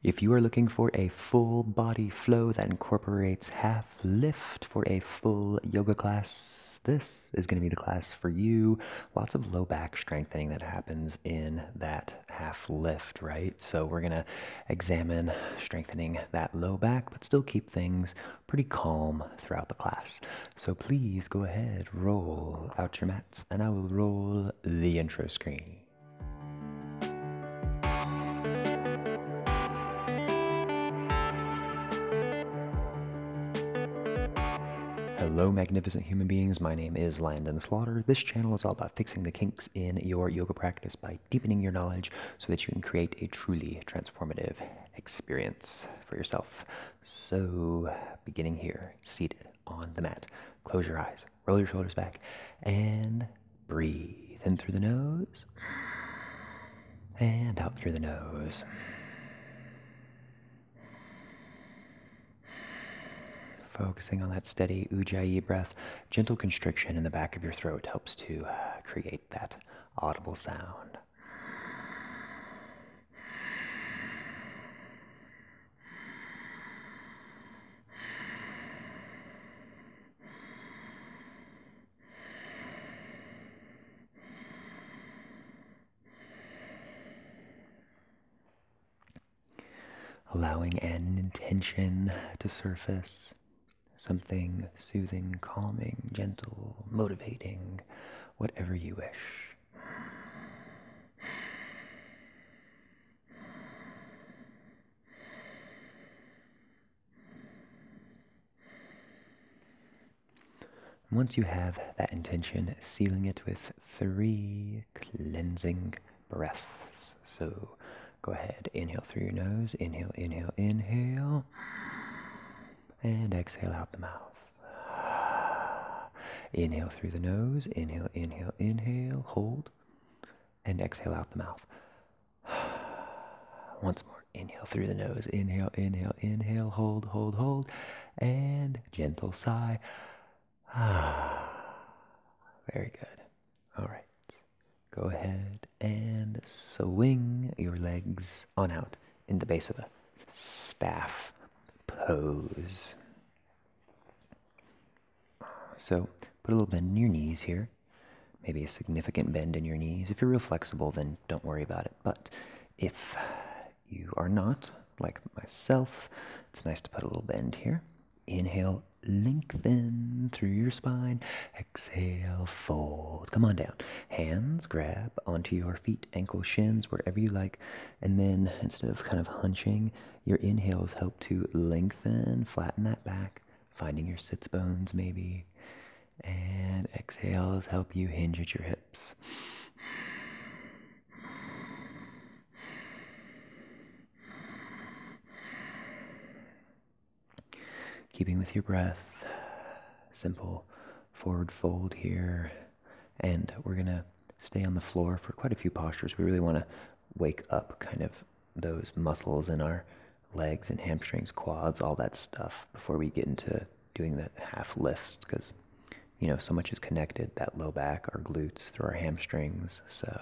If you are looking for a full body flow that incorporates half lift for a full yoga class, this is going to be the class for you. Lots of low back strengthening that happens in that half lift, right? So we're going to examine strengthening that low back, but still keep things pretty calm throughout the class. So please go ahead, roll out your mats, and I will roll the intro screen. Hello, magnificent human beings. My name is Landon Slaughter. This channel is all about fixing the kinks in your yoga practice by deepening your knowledge so that you can create a truly transformative experience for yourself. So, beginning here, seated on the mat, close your eyes, roll your shoulders back, and breathe in through the nose and out through the nose. Focusing on that steady Ujjayi breath. Gentle constriction in the back of your throat helps to create that audible sound. Allowing an intention to surface. Something soothing, calming, gentle, motivating, whatever you wish. Once you have that intention, sealing it with 3 cleansing breaths. So go ahead, inhale through your nose, inhale, inhale, inhale, and exhale out the mouth. Inhale through the nose, inhale, inhale, inhale, hold, and exhale out the mouth. Once more, inhale through the nose, inhale, inhale, inhale, hold, hold, hold, and gentle sigh. Very good. All right, go ahead and swing your legs on out in the base of a staff pose. So put a little bend in your knees here, maybe a significant bend in your knees. If you're real flexible, then don't worry about it. But if you are not, like myself, it's nice to put a little bend here. Inhale, lengthen through your spine. Exhale, fold. Come on down. Hands grab onto your feet, ankles, shins, wherever you like. And then instead of kind of hunching, your inhales help to lengthen, flatten that back, finding your sits bones maybe. And exhales help you hinge at your hips. Keeping with your breath, simple forward fold here. And we're going to stay on the floor for quite a few postures. We really want to wake up kind of those muscles in our legs and hamstrings, quads, all that stuff before we get into doing the half lifts, because you know, so much is connected, that low back, our glutes, through our hamstrings. So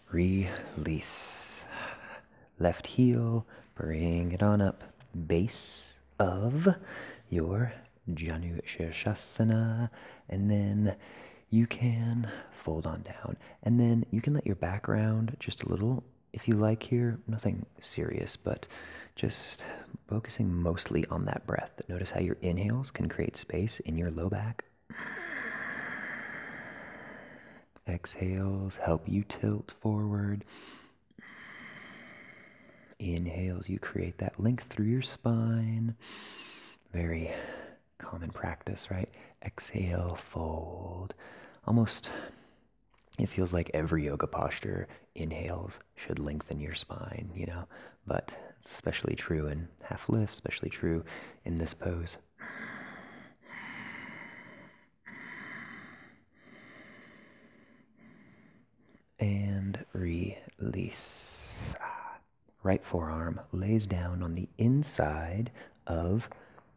release. Left heel, bring it on up. Base of your Janu Shirshasana. And then you can fold on down. And then you can let your back round just a little if you like here. Nothing serious, but just focusing mostly on that breath. Notice how your inhales can create space in your low back. Exhales help you tilt forward. Inhales, you create that length through your spine. Very common practice, right? Exhale, fold. Almost, it feels like every yoga posture, inhales should lengthen your spine, you know, but it's especially true in half lift, especially true in this pose. And release. Right forearm lays down on the inside of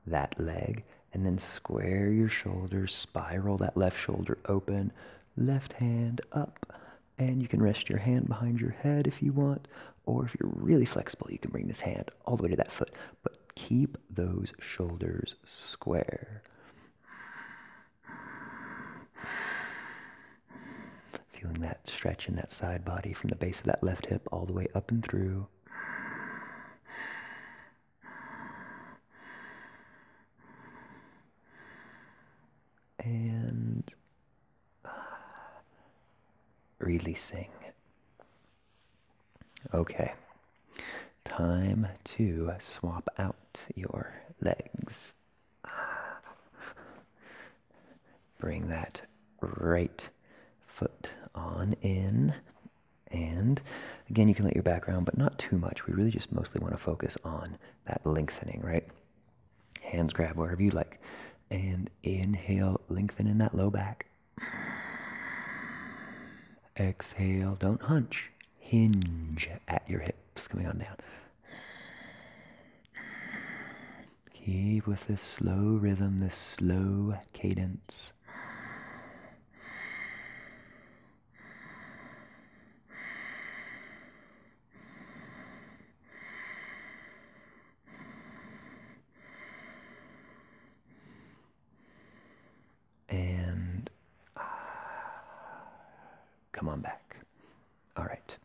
that leg, and then square your shoulders, spiral that left shoulder open, left hand up, And you can rest your hand behind your head if you want, or if you're really flexible, you can bring this hand all the way to that foot. But keep those shoulders square. Feeling that stretch in that side body from the base of that left hip all the way up and through. And releasing. Okay, time to swap out your legs. Bring that right foot on in. And again, you can let your back round, but not too much. We really just mostly want to focus on that lengthening, right? Hands grab wherever you like. And inhale, lengthen in that low back. Exhale, don't hunch. Hinge at your hips, coming on down. Keep with this slow rhythm, this slow cadence. And come on back. All right.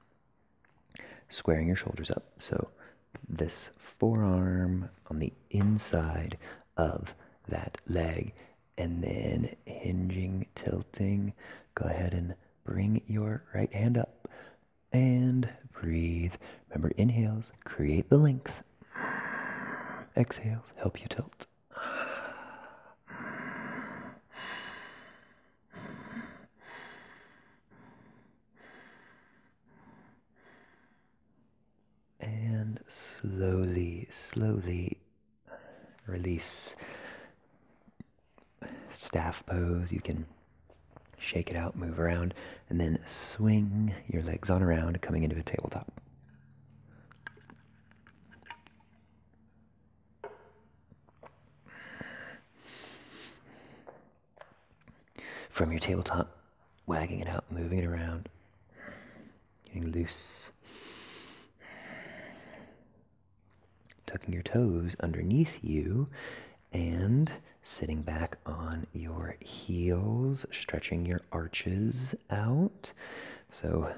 Squaring your shoulders up. So this forearm on the inside of that leg, and then hinging, tilting. Go ahead and bring your right hand up and breathe. Remember, inhales create the length. Exhales help you tilt. And slowly, slowly release. Staff pose. You can shake it out, move around, and then swing your legs on around, coming into a tabletop. From your tabletop, wagging it out, moving it around, getting loose. Tucking your toes underneath you and sitting back on your heels, stretching your arches out. So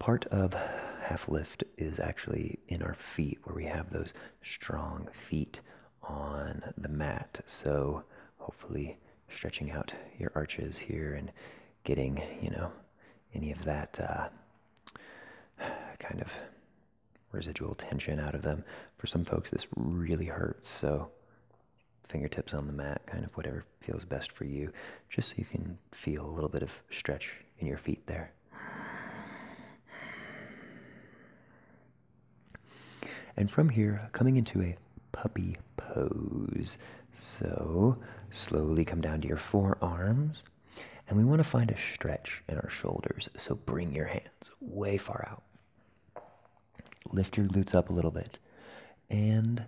part of half lift is actually in our feet, where we have those strong feet on the mat. So hopefully stretching out your arches here and getting, any of that kind of residual tension out of them. For some folks, this really hurts, so fingertips on the mat, kind of whatever feels best for you, just so you can feel a little bit of stretch in your feet there. And from here, coming into a puppy pose. So slowly come down to your forearms, and we want to find a stretch in our shoulders. So bring your hands way far out. Lift your glutes up a little bit. And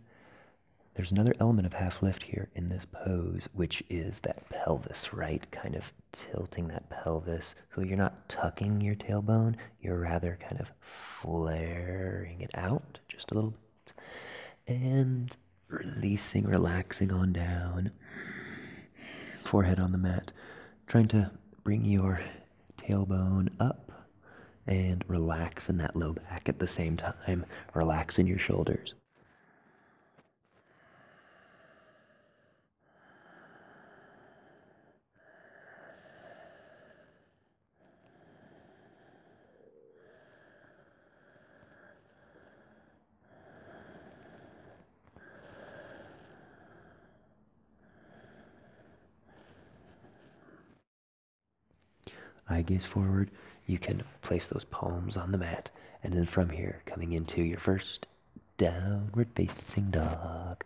there's another element of half lift here in this pose, which is that pelvis, right? Kind of tilting that pelvis. So you're not tucking your tailbone, you're rather kind of flaring it out just a little bit. And releasing, relaxing on down. Forehead on the mat. Trying to bring your tailbone up and relax in that low back at the same time. Relax in your shoulders. Eye gaze forward. You can place those palms on the mat, and then from here, coming into your first downward facing dog.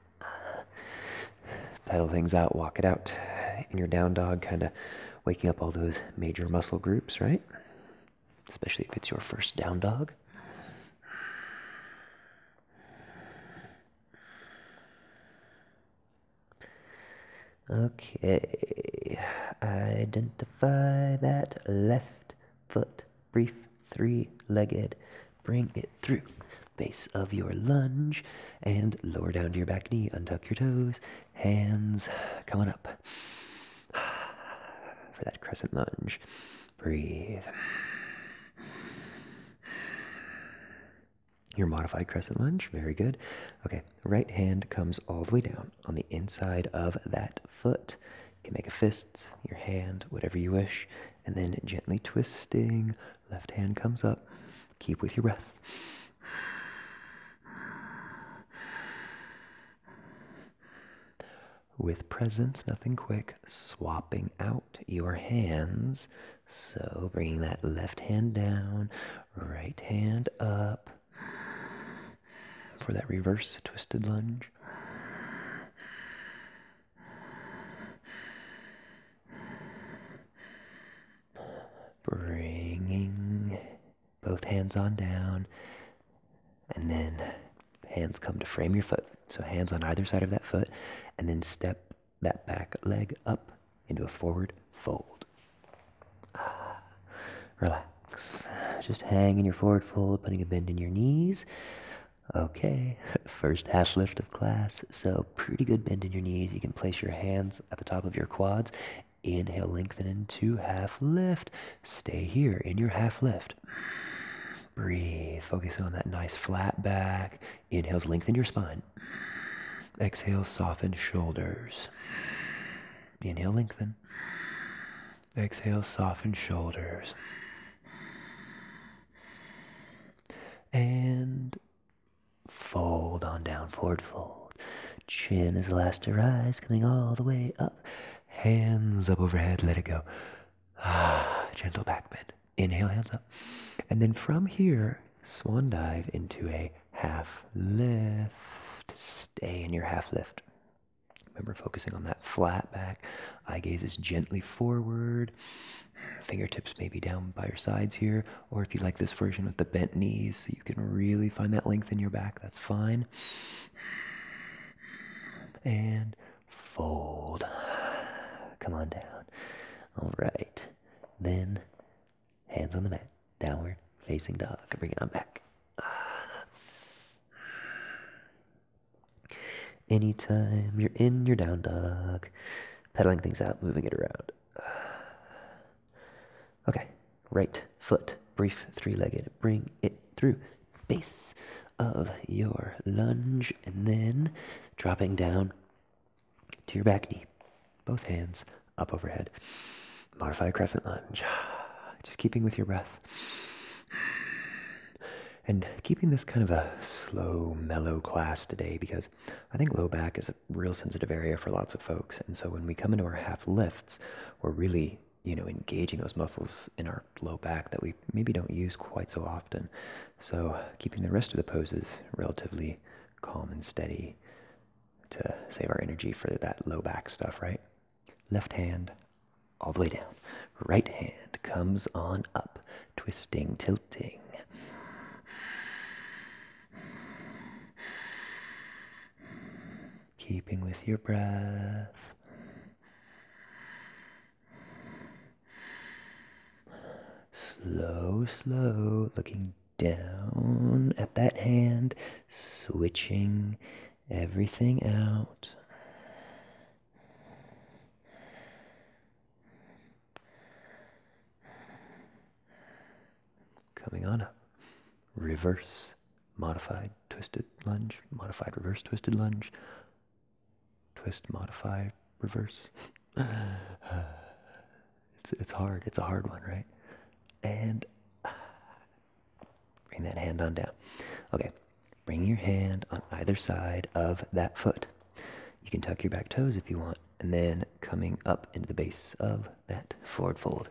Pedal things out, walk it out. In your down dog, kind of waking up all those major muscle groups, right? Especially if it's your first down dog. Okay, identify that left foot brief, three-legged. Bring it through. Base of your lunge and lower down to your back knee. Untuck your toes. Hands coming up for that crescent lunge. Breathe. Your modified crescent lunge, very good. Okay, right hand comes all the way down on the inside of that foot. You can make a fist, your hand, whatever you wish, and then gently twisting, left hand comes up. Keep with your breath. With presence, nothing quick, swapping out your hands. So bringing that left hand down, right hand up for that reverse twisted lunge. Bringing both hands on down, and then hands come to frame your foot. So hands on either side of that foot, and then step that back leg up into a forward fold. Relax. Just hang in your forward fold, putting a bend in your knees. Okay, first half lift of class, so pretty good bend in your knees. You can place your hands at the top of your quads. Inhale, lengthen into half lift. Stay here in your half lift. Breathe, focus on that nice flat back. Inhales, lengthen your spine. Exhale, soften shoulders. Inhale, lengthen. Exhale, soften shoulders. And fold on down, forward fold. Chin is last to rise, coming all the way up. Hands up overhead, let it go. Gentle back bend. Inhale, hands up. And then from here, swan dive into a half lift. Stay in your half lift. Remember, focusing on that flat back. Eye gaze is gently forward. Fingertips maybe down by your sides here. Or if you like this version with the bent knees, so you can really find that length in your back, that's fine. And fold. Come on down. All right. Then hands on the mat. Downward facing dog. Bring it on back. Anytime you're in your down dog, pedaling things out, moving it around. Okay, right foot, brief three-legged. Bring it through. Base of your lunge, and then dropping down to your back knee. Both hands up overhead. Modified crescent lunge. Just keeping with your breath. And keeping this kind of a slow, mellow class today, because I think low back is a real sensitive area for lots of folks. And so when we come into our half lifts, we're really, engaging those muscles in our low back that we maybe don't use quite so often. So keeping the rest of the poses relatively calm and steady to save our energy for that low back stuff, right? Left hand all the way down. Right hand comes on up, twisting, tilting. Keeping with your breath. Slow, slow, looking down at that hand, switching everything out. Coming on up. Reverse, modified, twisted lunge, modified, reverse, twisted lunge. Twist, modify, reverse. It's hard. It's a hard one, right? And bring that hand on down. Okay, bring your hand on either side of that foot. You can tuck your back toes if you want, and then coming up into the base of that forward fold.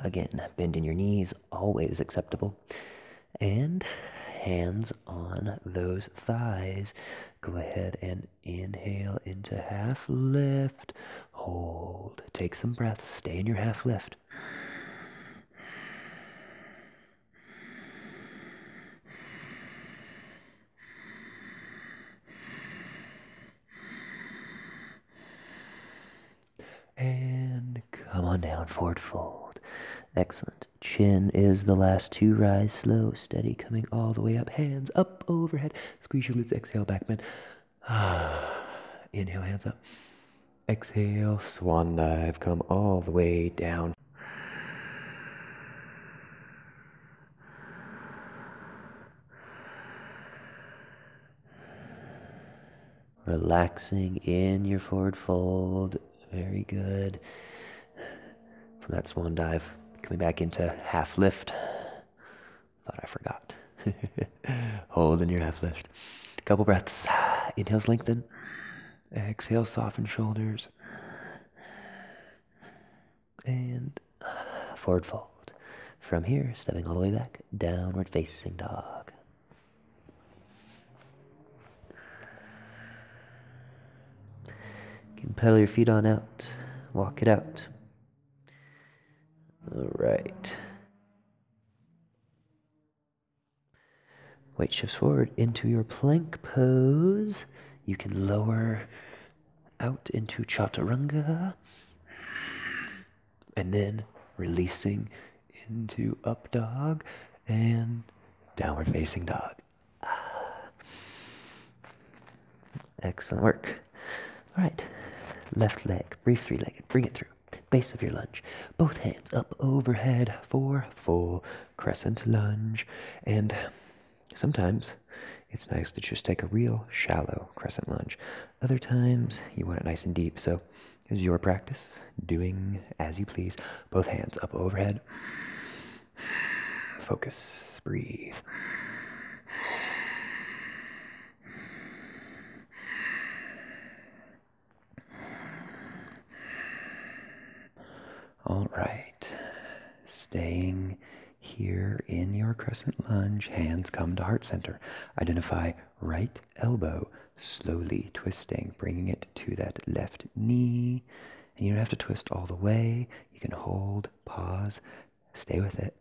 Again, bend in your knees, always acceptable. And hands on those thighs. Go ahead and inhale into half lift. Hold. Take some breath. Stay in your half lift. And come on down, forward fold. Excellent. Chin is the last to rise. Slow, steady, coming all the way up. Hands up overhead. Squeeze your glutes. Exhale, back bend. Inhale, hands up. Exhale, swan dive. Come all the way down. Relaxing in your forward fold. Very good. From that swan dive, coming back into half lift. Thought I forgot. Hold in your half lift. Couple breaths. Inhales, lengthen. Exhale, soften shoulders. And forward fold. From here, stepping all the way back, downward facing dog. You can pedal your feet on out. Walk it out. All right. Weight shifts forward into your plank pose. You can lower out into chaturanga. And then releasing into up dog and downward facing dog. Excellent work. All right. Left leg, brief three-legged. Bring it through. Base of your lunge. Both hands up overhead for full crescent lunge. And sometimes it's nice to just take a real shallow crescent lunge. Other times you want it nice and deep. So this is your practice. Doing as you please. Both hands up overhead. Focus. Breathe. All right. Staying here in your crescent lunge, hands come to heart center. Identify right elbow, slowly twisting, bringing it to that left knee. And you don't have to twist all the way. You can hold, pause, stay with it.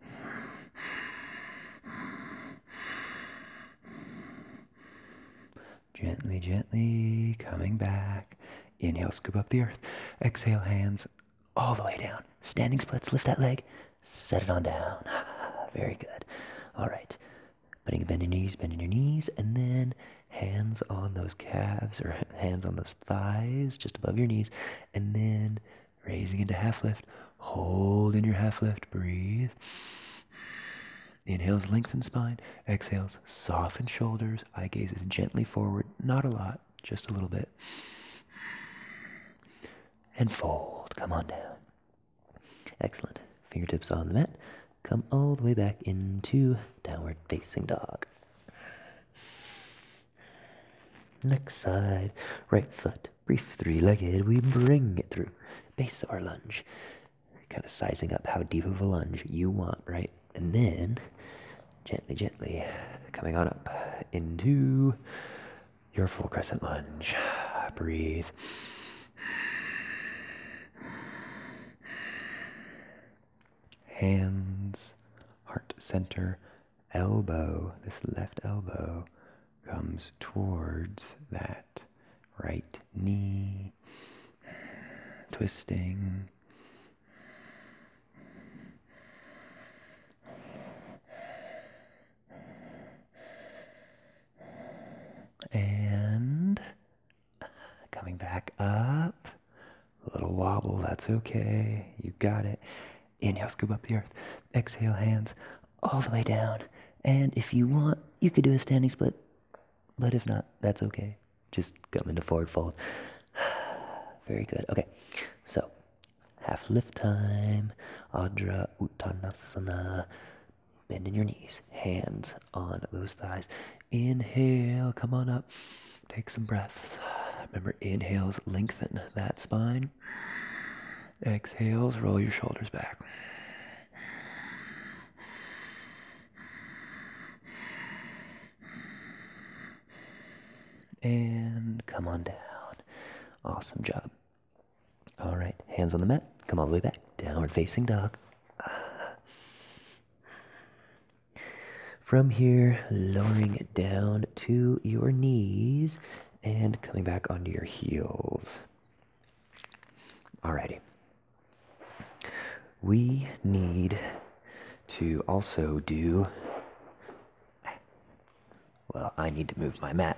Gently, gently coming back. Inhale, scoop up the earth. Exhale, hands all the way down. Standing splits, lift that leg. Set it on down. Very good. All right. Putting a bend in your knees, and then hands on those calves, or hands on those thighs, just above your knees, and then raising into half lift. Hold in your half lift. Breathe. Inhales, lengthen spine. Exhales, soften shoulders. Eye gazes gently forward. Not a lot, just a little bit. And fold. Come on down. Excellent. Fingertips on the mat. Come all the way back into downward facing dog. Next side. Right foot. Brief three-legged. We bring it through. Base of our lunge. Kind of sizing up how deep of a lunge you want, right? And then, gently, gently, coming on up into your full crescent lunge. Breathe. Hands, heart center, elbow, this left elbow comes towards that right knee, twisting. And coming back up, a little wobble, that's okay, you got it. Inhale, scoop up the earth. Exhale, hands all the way down. And if you want, you could do a standing split, but if not, that's okay. Just come into forward fold. Very good. Okay, so half lift time. Ardha Uttanasana. Bend in your knees, hands on those thighs. Inhale, come on up. Take some breaths. Remember, inhales, lengthen that spine. Exhales, roll your shoulders back. And come on down. Awesome job. All right, hands on the mat. Come all the way back. Downward facing dog. From here, lowering it down to your knees and coming back onto your heels. Alrighty. We need to also do, well, I need to move my mat,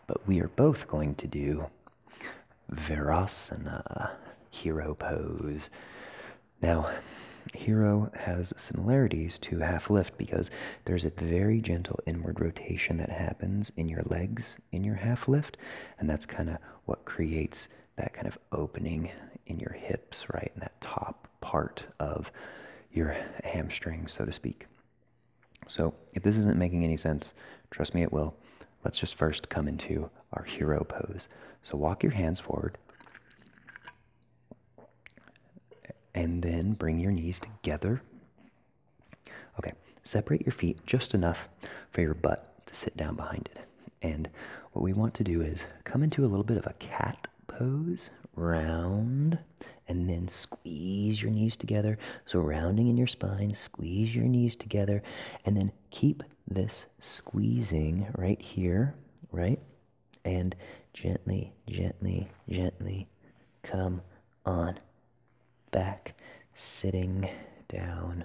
but we are both going to do Virasana, hero pose. Now, hero has similarities to half lift because there's a very gentle inward rotation that happens in your legs in your half lift, and that's kind of what creates that kind of opening in your hips, right, in that top part of your hamstring, so to speak. So if this isn't making any sense, trust me it will. Let's just first come into our hero pose. So walk your hands forward, and then bring your knees together. Okay, separate your feet just enough for your butt to sit down behind it. And what we want to do is come into a little bit of a cat pose, round, and then squeeze your knees together. So rounding in your spine, squeeze your knees together, and then keep this squeezing right here, right? And gently, gently, gently come on back, sitting down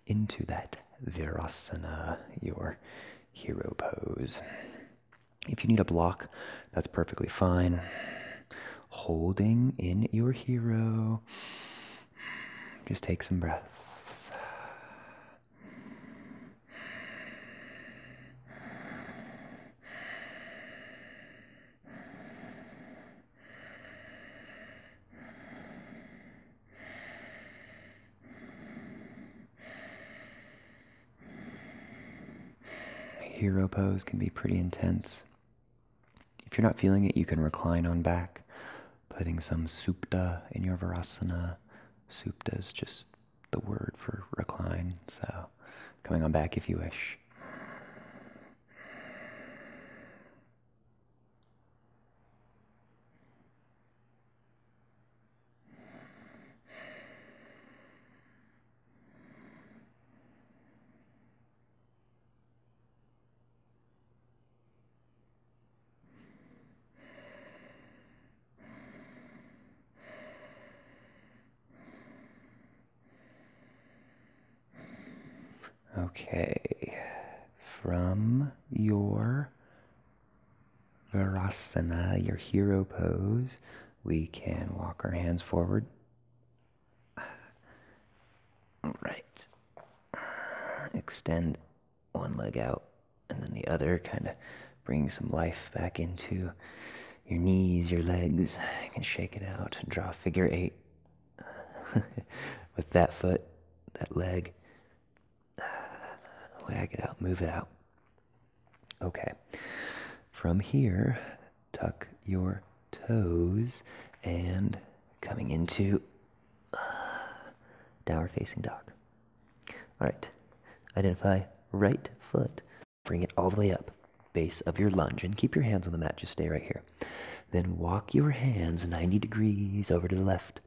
into that Virasana, your hero pose. If you need a block, that's perfectly fine. Holding in your hero. Just take some breaths. Hero pose can be pretty intense. If you're not feeling it, you can recline on back, putting some supta in your Virasana. Supta is just the word for recline, so coming on back if you wish. Okay, from your Virasana, your hero pose, we can walk our hands forward. All right. Extend one leg out, and then the other, kind of bring some life back into your knees, your legs. You can shake it out, draw a figure 8 with that foot, that leg. Wag it out, move it out. Okay. From here, tuck your toes and coming into downward facing dog. All right. Identify right foot. Bring it all the way up, base of your lunge, and keep your hands on the mat. Just stay right here. Then walk your hands 90 degrees over to the left.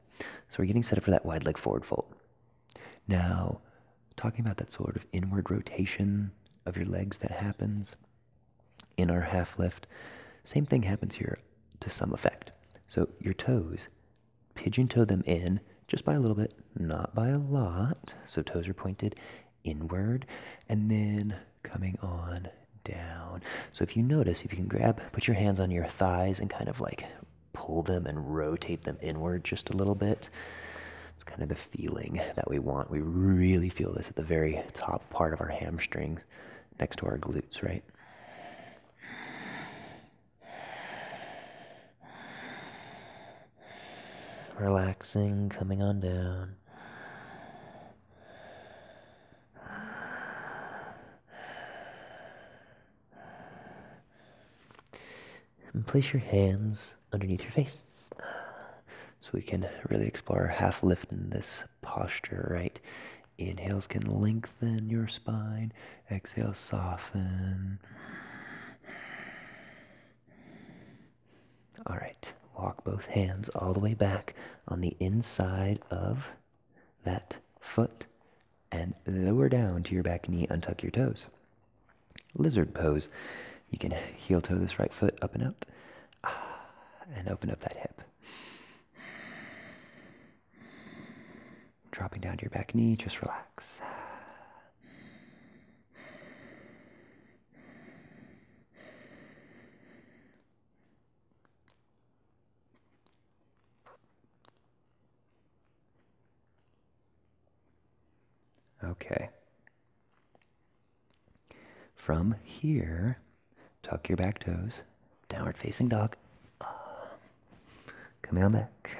So we're getting set up for that wide leg forward fold. Now, talking about that sort of inward rotation of your legs that happens in our half lift, same thing happens here to some effect. So your toes, pigeon toe them in just by a little bit, not by a lot. So toes are pointed inward, and then coming on down. So if you notice, if you can put your hands on your thighs and kind of like pull them and rotate them inward just a little bit, it's kind of the feeling that we want. We really feel this at the very top part of our hamstrings next to our glutes, right? Relaxing, coming on down. And place your hands underneath your face so we can really explore half lift in this posture, right? Inhales can lengthen your spine. Exhale, soften. All right, walk both hands all the way back on the inside of that foot and lower down to your back knee, untuck your toes. Lizard pose. You can heel toe this right foot up and out and open up that hip. Dropping down to your back knee, just relax. Okay. From here, tuck your back toes, downward facing dog. Coming on back.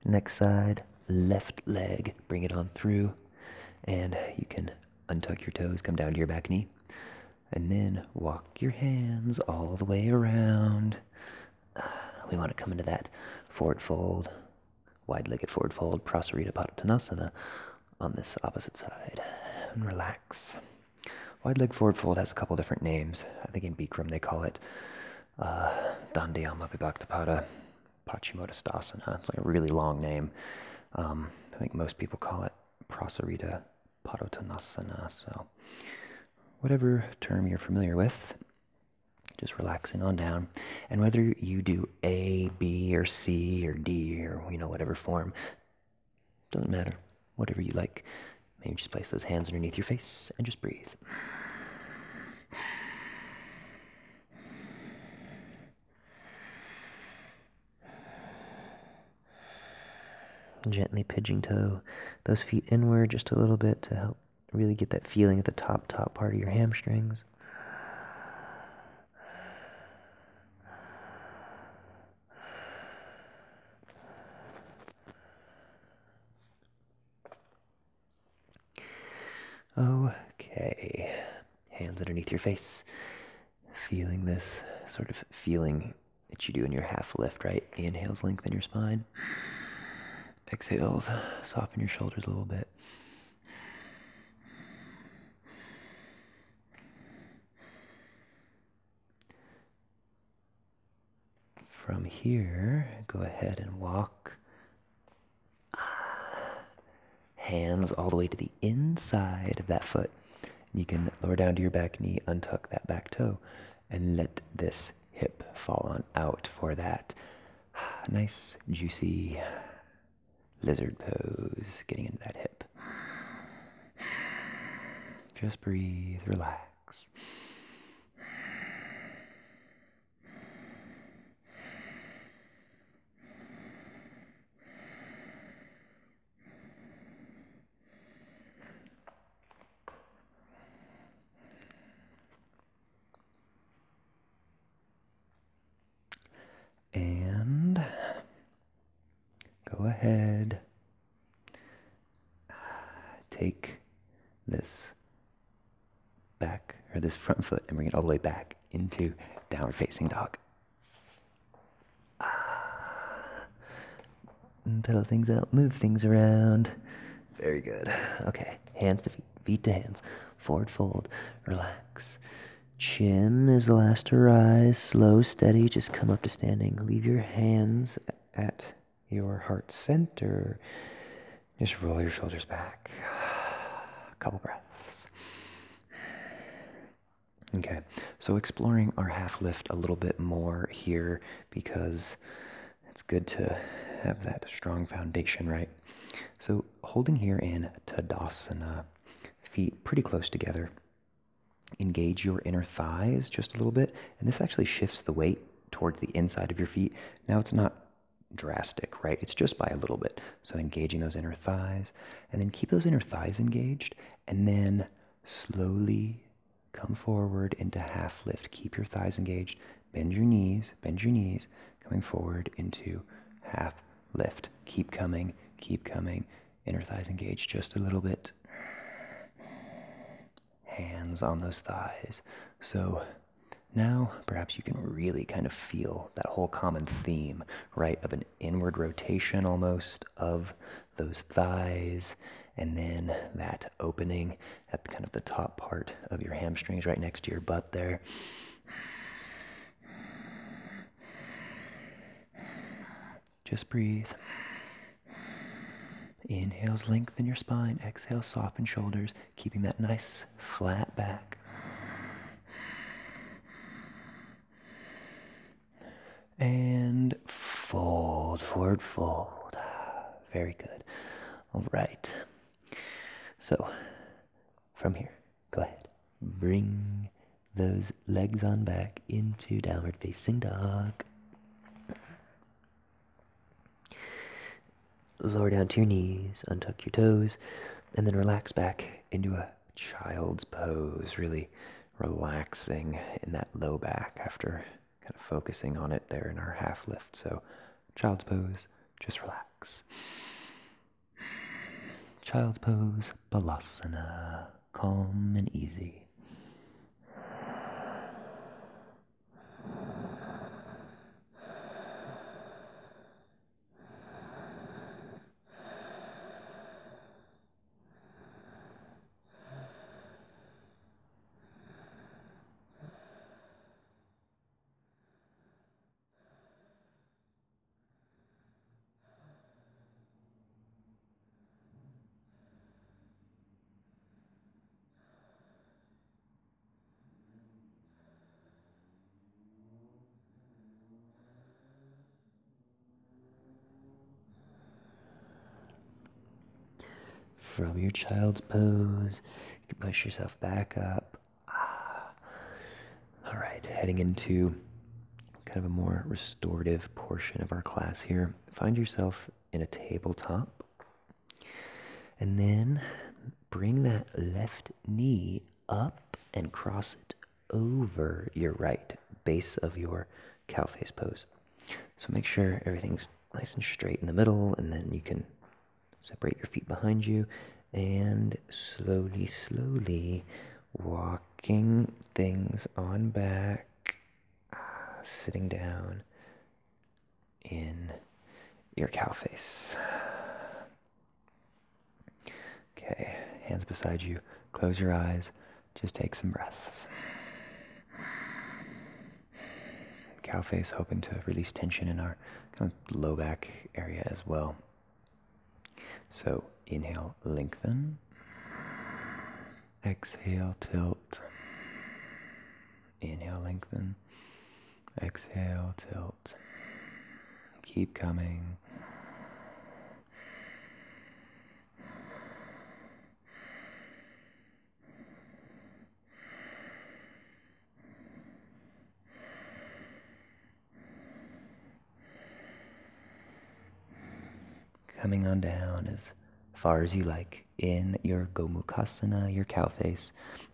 Next side, left leg, bring it on through, and you can untuck your toes, come down to your back knee, and then walk your hands all the way around. We want to come into that forward fold, wide-legged forward fold, Ardha Uttanasana on this opposite side, and relax. Wide leg forward fold has a couple different names. I think in Bikram they call it Dandayama Vibhaktapada Paschimottanasana. It's like a really long name. I think most people call it Prasarita Padottanasana. So whatever term you're familiar with, just relaxing on down. And whether you do A, B, or C, or D, or whatever form, doesn't matter. Whatever you like. Maybe just place those hands underneath your face and just breathe. Gently pigeon toe those feet inward just a little bit to help really get that feeling at the top part of your hamstrings. Okay, hands underneath your face. Feeling this sort of feeling that you do in your half lift, right? Inhales, lengthen your spine. Exhales, soften your shoulders a little bit. From here, go ahead and walk hands all the way to the inside of that foot. You can lower down to your back knee, untuck that back toe, and let this hip fall on out for that nice, juicy lizard pose, getting into that hip. Just breathe, relax. And go ahead, take this back, or this front foot, and bring it all the way back into downward facing dog. Pedal things out, move things around. Very good. Okay, hands to feet, feet to hands. Forward fold, relax. Chin is the last to rise, slow, steady, just come up to standing. Leave your hands at your heart center. Just roll your shoulders back. A couple breaths. Okay, so exploring our half lift a little bit more here because it's good to have that strong foundation, right? So holding here in Tadasana, feet pretty close together. Engage your inner thighs just a little bit, and this actually shifts the weight towards the inside of your feet. Now it's not drastic, right? It's just by a little bit. So engaging those inner thighs, and then keep those inner thighs engaged, and then slowly come forward into half lift. Keep your thighs engaged. Bend your knees, coming forward into half lift. Keep coming. Inner thighs engaged just a little bit. Hands on those thighs. So now perhaps you can really kind of feel that whole common theme, right, of an inward rotation almost of those thighs, and then that opening at kind of the top part of your hamstrings right next to your butt there. Just breathe. Inhales, lengthen your spine. Exhale, soften shoulders, keeping that nice flat back. And fold, forward fold. Very good. All right. So, from here, go ahead. Bring those legs on back into downward facing dog. Lower down to your knees, untuck your toes, And then relax back into a child's pose, really relaxing in that low back after kind of focusing on it there in our half lift. So child's pose, just relax. Child's pose, Balasana, calm and easy. From your child's pose, you can push yourself back up. All right, heading into kind of a more restorative portion of our class here. Find yourself in a tabletop, and then bring that left knee up and cross it over your right base of your cow face pose. So make sure everything's nice and straight in the middle, and then you can separate your feet behind you and slowly walking things on back, sitting down in your cow face. Okay, hands beside you, close your eyes, just take some breaths. Cow face, hoping to release tension in our kind of low back area as well. So inhale, lengthen. Exhale, tilt. Inhale, lengthen. Exhale, tilt. Keep coming. Coming on down as far as you like in your Gomukhasana, your cow face.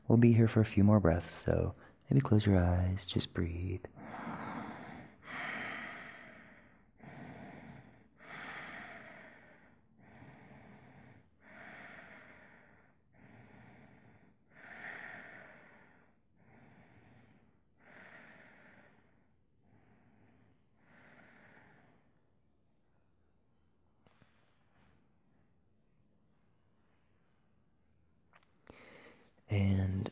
We'll be here for a few more breaths, so maybe close your eyes, just breathe. And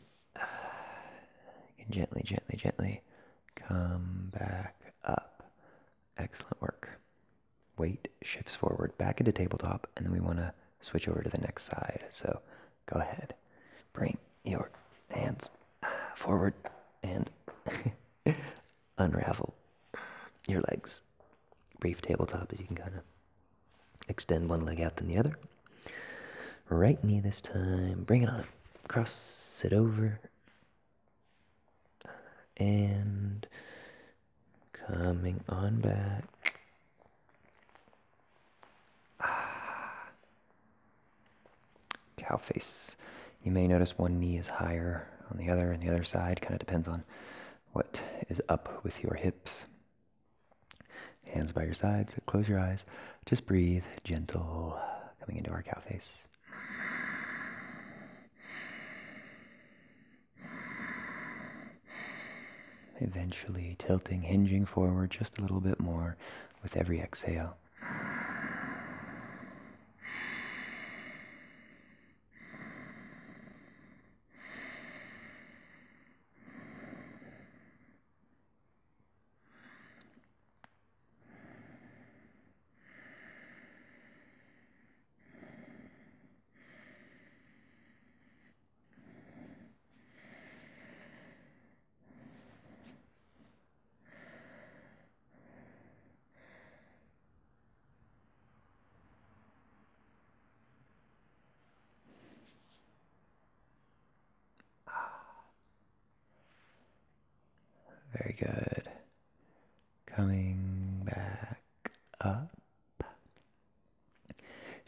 you can gently come back up. Excellent work. Weight shifts forward back into tabletop, and then we want to switch over to the next side. So go ahead. Bring your hands forward and unravel your legs. Brief tabletop as you can kind of extend one leg out than the other. Right knee this time. Bring it on. Cross it over. And coming on back. Cow face. You may notice one knee is higher on the other and the other side. Kind of depends on what is up with your hips. Hands by your sides. Close your eyes. Just breathe. Gentle. Coming into our cow face. Eventually tilting, hinging forward just a little bit more with every exhale. Very good. Coming back up.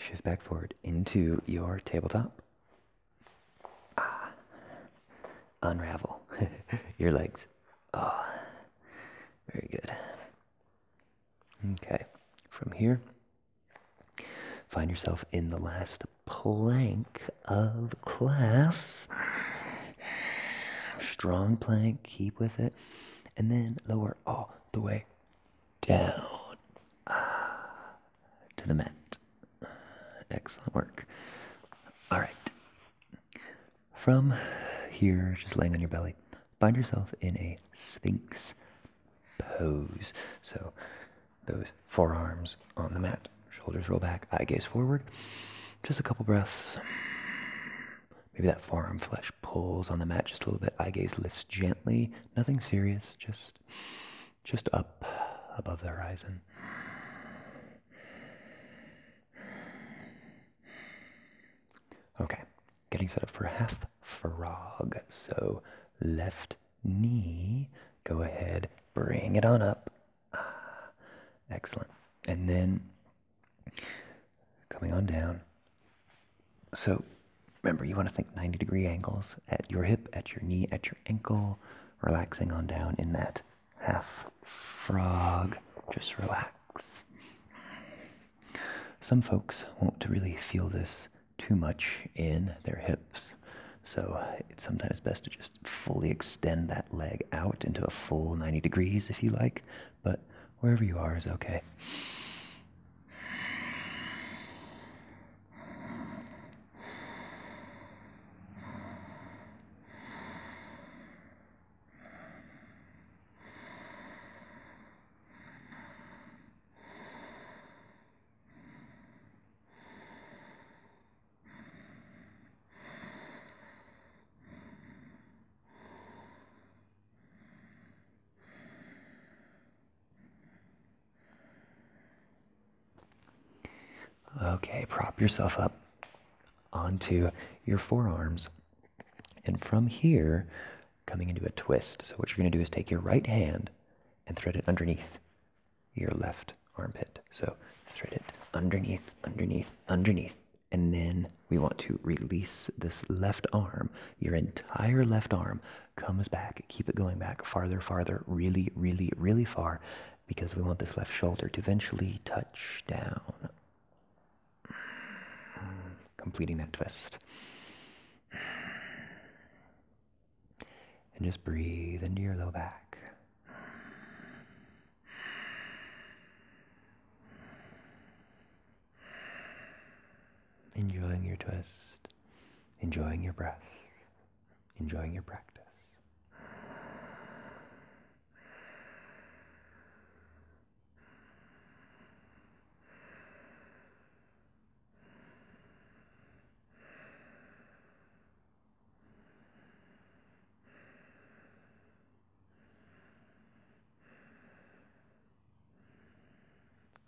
Shift back forward into your tabletop. Unravel your legs. Oh, very good. Okay, from here, find yourself in the last plank of class. Strong plank, keep with it, and then lower all the way down to the mat. Excellent work. All right. From here, just laying on your belly, find yourself in a Sphinx pose. So those forearms on the mat, shoulders roll back, eye gaze forward. Just a couple breaths. Maybe that forearm flesh pulls on the mat just a little bit. Eye gaze lifts gently. Nothing serious, just up above the horizon. Okay, getting set up for half frog. So left knee, go ahead, bring it on up. Excellent. And then coming on down. So remember, you want to think 90-degree angles at your hip, at your knee, at your ankle, relaxing on down in that half frog. Just relax. Some folks won't really feel this too much in their hips, so it's sometimes best to just fully extend that leg out into a full 90 degrees if you like, but wherever you are is okay. Okay, prop yourself up onto your forearms. And from here, coming into a twist. So what you're going to do is take your right hand and thread it underneath your left armpit. So thread it underneath, underneath, underneath. And then we want to release this left arm. Your entire left arm comes back. Keep it going back farther, farther, really, really, really far, because we want this left shoulder to eventually touch down. Completing that twist. And just breathe into your low back. Enjoying your twist, enjoying your breath, enjoying your practice.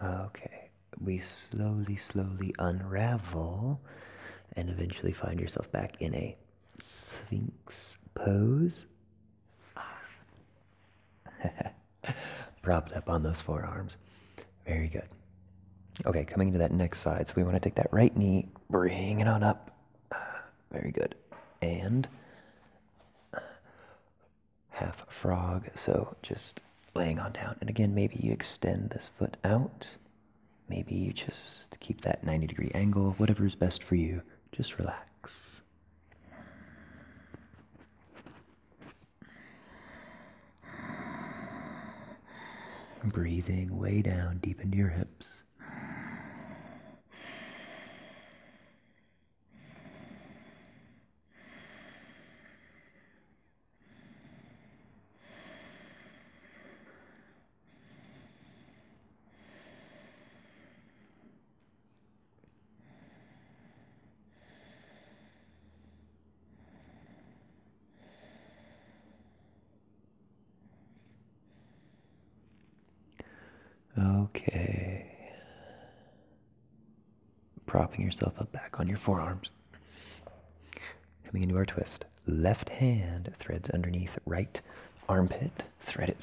Okay, we slowly unravel and eventually find yourself back in a Sphinx pose. Propped up on those forearms. Very good. Okay, coming into that next side, so we want to take that right knee, bring it on up. Very good. And half frog, so just laying on down. And again, maybe you extend this foot out. Maybe you just keep that 90-degree angle. Whatever is best for you, just relax. Breathing way down deep into your hips. Okay. Propping yourself up back on your forearms. Coming into our twist. Left hand threads underneath right armpit. Thread it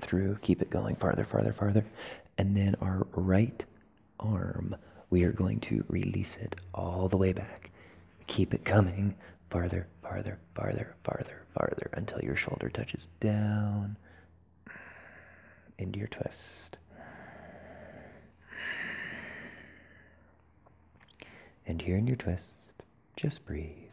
through. Keep it going farther, farther, farther. And then our right arm we are going to release it all the way back. Keep it coming farther, farther, farther, farther, farther until your shoulder touches down into your twist. And here in your twist, just breathe.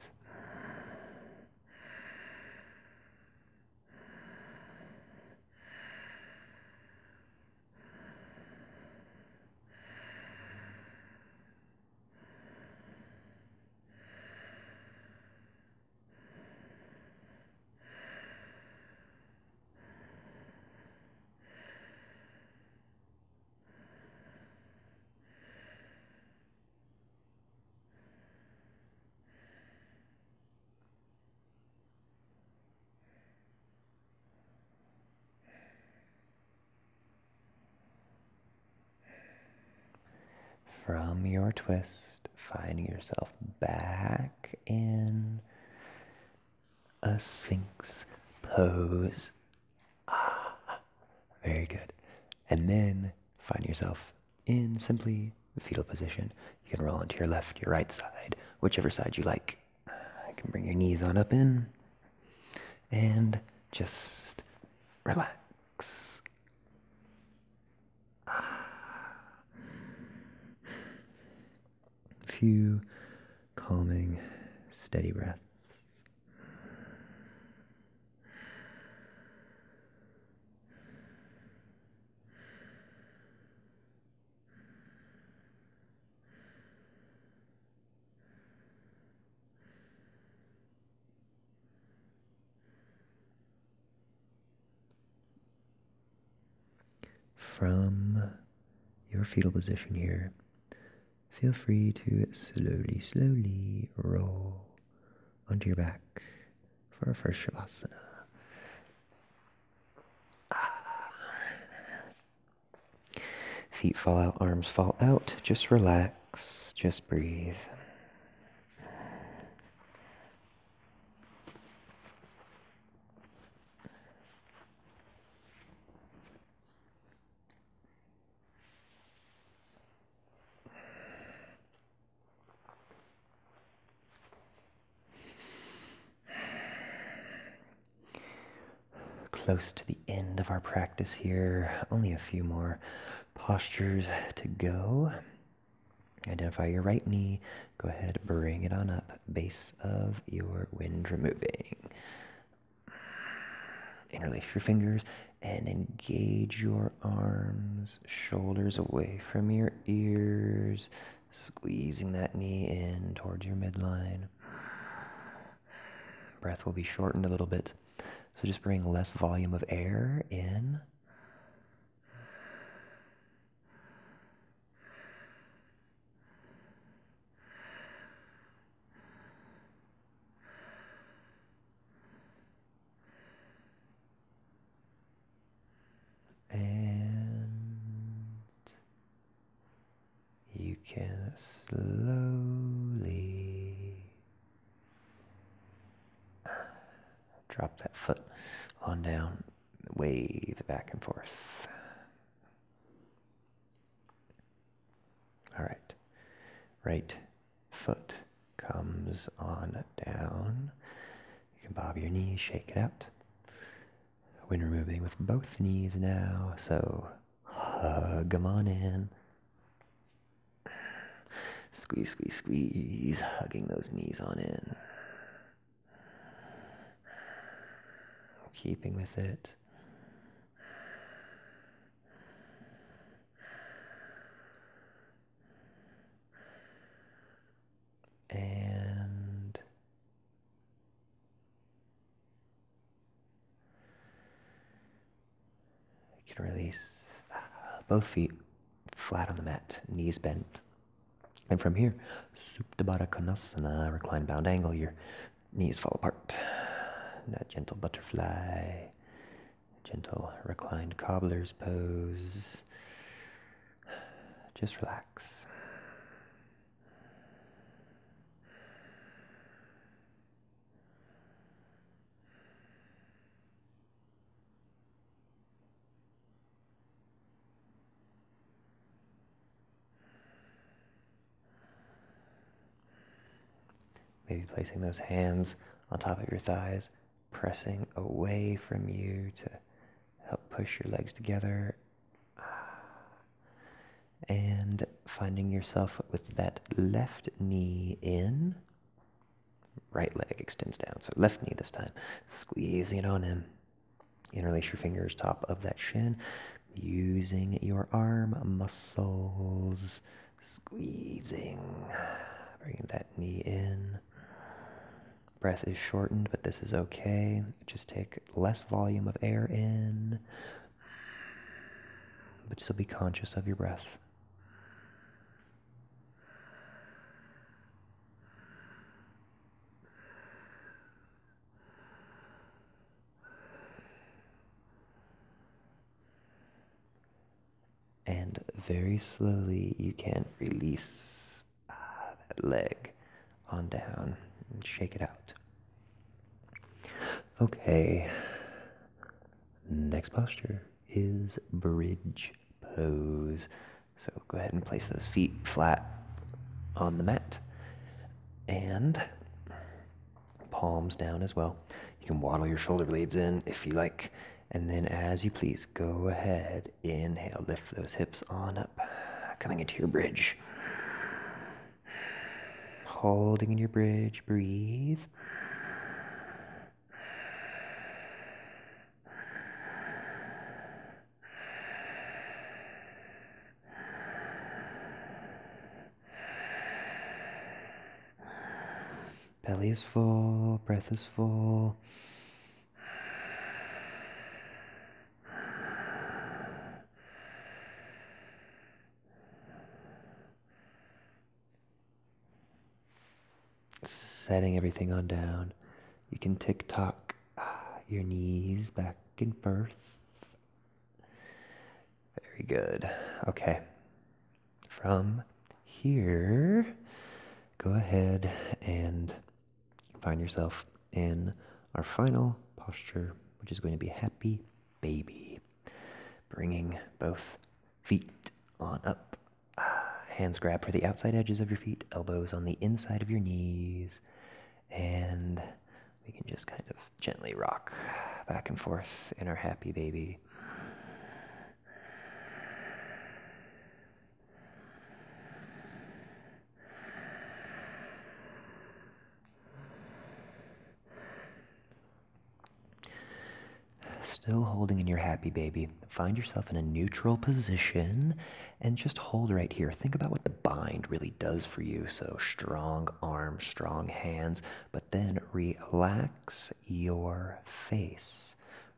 From your twist, finding yourself back in a Sphinx pose. Very good. And then find yourself in simply the fetal position. You can roll onto your left, your right side, whichever side you like. You can bring your knees on up in and just relax. A few calming, steady breaths. From your fetal position here, feel free to slowly roll onto your back for our first Savasana. Feet fall out, arms fall out. Just relax, just breathe. Close to the end of our practice here. Only a few more postures to go. Identify your right knee. Go ahead, bring it on up. Base of your wind removing. Interlace your fingers and engage your arms, shoulders away from your ears, squeezing that knee in towards your midline. Breath will be shortened a little bit, so just bring less volume of air in. And you can slowly drop that foot on down, wave back and forth. All right, right foot comes on down. You can bob your knees, shake it out. Wind removing with both knees now, so hug them on in. Squeeze, squeeze, squeeze, hugging those knees on in. Keeping with it. And you can release both feet flat on the mat, knees bent. And from here, Supine Uttanasana, recline bound angle, your knees fall apart. That gentle butterfly, gentle reclined cobbler's pose. Just relax. Maybe placing those hands on top of your thighs, pressing away from you to help push your legs together. And finding yourself with that left knee in, right leg extends down. So left knee this time, squeezing it on in. Interlace your fingers top of that shin, using your arm muscles, squeezing, bringing that knee in. Breath is shortened, but this is okay. Just take less volume of air in, but still be conscious of your breath. And very slowly you can release that leg on down and shake it out. Okay, next posture is bridge pose. So go ahead and place those feet flat on the mat and palms down as well. You can waddle your shoulder blades in if you like. And then as you please, go ahead, inhale, lift those hips on up, coming into your bridge. Holding in your bridge, breathe. Belly is full, breath is full. Setting everything on down. You can tick-tock your knees back and forth. Very good. Okay. From here, go ahead and find yourself in our final posture, which is going to be happy baby. Bringing both feet on up. Hands grab for the outside edges of your feet, elbows on the inside of your knees, and we can just kind of gently rock back and forth in our happy baby. Still holding in your happy baby. Find yourself in a neutral position and just hold right here. Think about what the bind really does for you. So strong arms, strong hands, but then relax your face.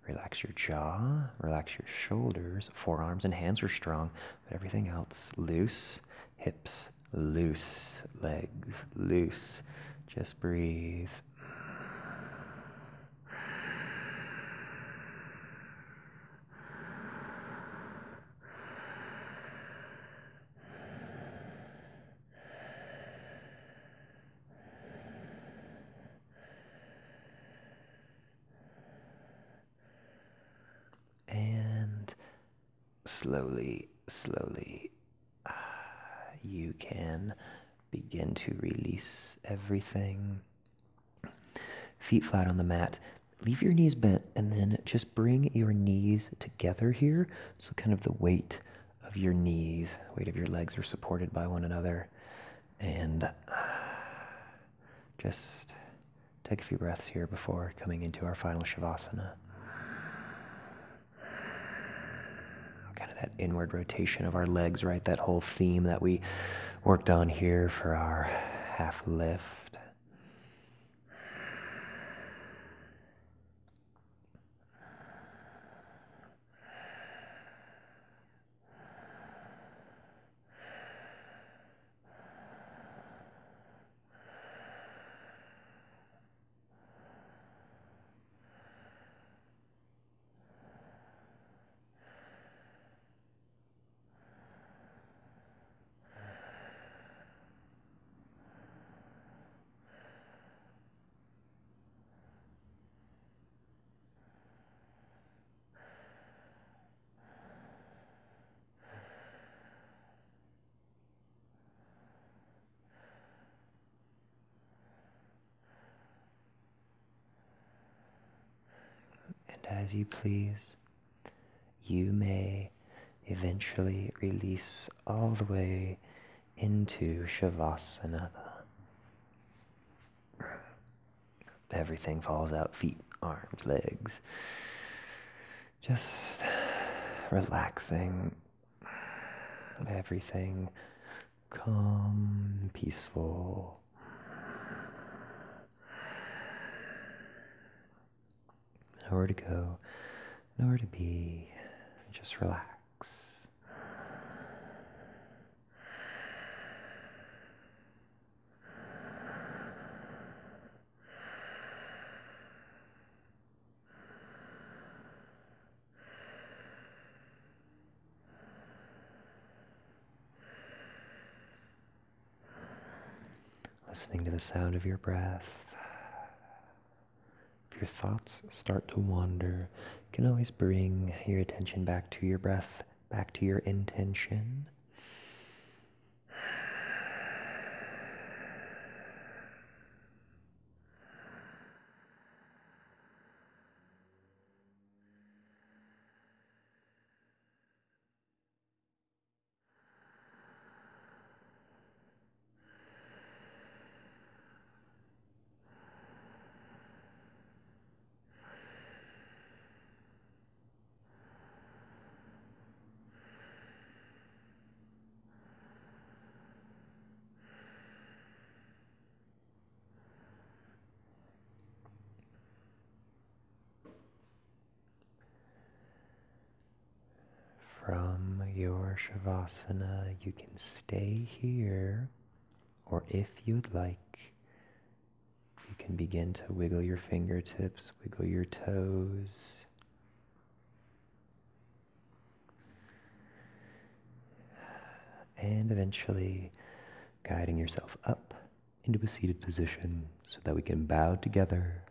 Relax your jaw, relax your shoulders. Forearms and hands are strong, but everything else loose. Hips loose, legs loose. Just breathe. And slowly, you can begin to release everything. Feet flat on the mat. Leave your knees bent and then just bring your knees together here. So kind of the weight of your knees, weight of your legs are supported by one another. And just take a few breaths here before coming into our final Savasana. Kind of that inward rotation of our legs, right? That whole theme that we worked on here for our half lift. as you please. You may eventually release all the way into Savasana. Everything falls out, feet, arms, legs. Just relaxing. Everything calm, peaceful. Nowhere to go, nowhere to be. Just relax. Listening to the sound of your breath. If your thoughts start to wander, you can always bring your attention back to your breath, back to your intention. From your Savasana, you can stay here, or if you'd like, you can begin to wiggle your fingertips, wiggle your toes. And eventually guiding yourself up into a seated position so that we can bow together.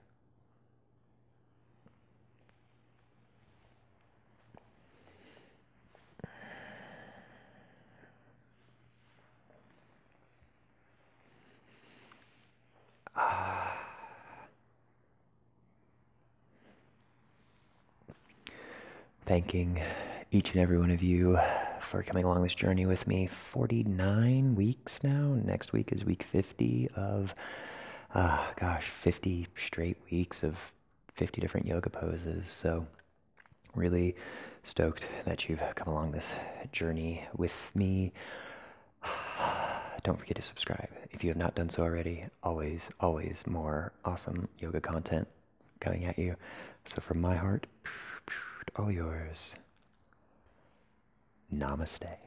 Thanking each and every one of you for coming along this journey with me. 49 weeks now. Next week is week 50 of, 50 straight weeks of 50 different yoga poses. So really stoked that you've come along this journey with me. Don't forget to subscribe if you have not done so already. Always, always more awesome yoga content coming at you. So from my heart, all yours. Namaste.